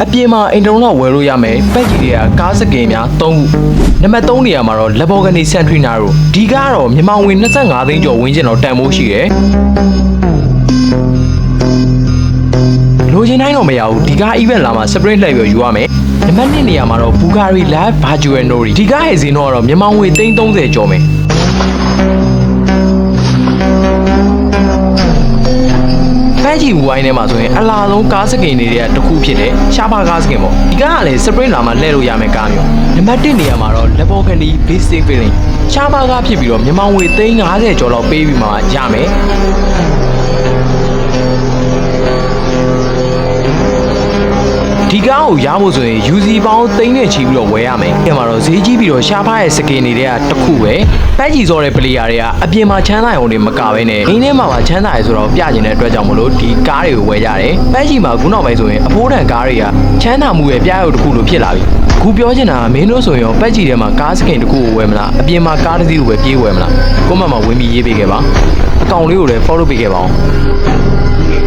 အပြင်မှာအိမ်တုံးတော့ဝယ်လို့ရမယ်ပတ်ကြီးတွေကကားစကင်များ3ခုနံပါတ်3နေရာမှာတော့လက်ဘော်ကနေစန်ထရီနာတို့ဒီကားတော့မြန်မာငွေ25သိန်းကျော်ဝန်းကျင်တော့တန်ဖိုးရှိတယ်လိုချင်တိုင်းတော့မရဘူးဒီကား event လာမှာ sprint လှည့်ပြီးယူရမယ်နံပါတ်2နေရာမှာတော့ Bugatti Live Virtual Nori ဒီကားရဲ့ဈေးနှုန်းကတော့မြန်မာငွေ330ကျော်မယ်ဖက်ကြီးဝိုင်းထဲမှာဆိုရင်အလားဆုံးကားစကင်တွေကတစ်ခုဖြစ်တယ်ရှားပါကားစကင်ပေါ့ဒီကားကလည်း sprint လာမှာလှည့်လို့ရမယ်ကားမျိုးနံပါတ်1နေရာမှာတော့ Lamborghini Basic Feeling ရှားပါကားဖြစ်ပြီးတော့မြန်မာငွေ350ကျော်လောက်ပေးပြီးမှရမယ်ဒီကားကိုရဖို့ဆိုရင် UC ပေါင်းသိန်းနဲ့ချီပြီးတော့ဝယ်ရမယ်။ဒီမှာတော့ဈေးကြီးပြီးတော့ရှားပါရဲ့စကင်တွေကတစ်ခုပဲ။ပတ်ကြီးစောတဲ့ပလေယာတွေကအပြင်မှာချမ်းသာရုံတွေမကဘဲနဲ့အိမ်ထဲမှာချမ်းသာရဲဆိုတော့ပြကျင်တဲ့အတွက်ကြောင့်မလို့ဒီကားတွေကိုဝယ်ကြတယ်။ပတ်ကြီးမှာခုနောက်ပိုင်းဆိုရင်အဖိုးတန်ကားတွေကချမ်းသာမှုရဲ့ပြရုပ်တစ်ခုလိုဖြစ်လာပြီ။ခုပြောချင်တာကမင်းတို့ဆိုရင်ပတ်ကြီးထဲမှာကားစကင်တစ်ခုကိုဝယ်မလားအပြင်မှာကားတစ်စီးကိုပဲပြေးဝယ်မလား။ကွန်မန့်မှာဝင်ပြီးရေးပေးခဲ့ပါ။အကောင့်လေးကိုလည်း follow ပေးခဲ့ပါဦး။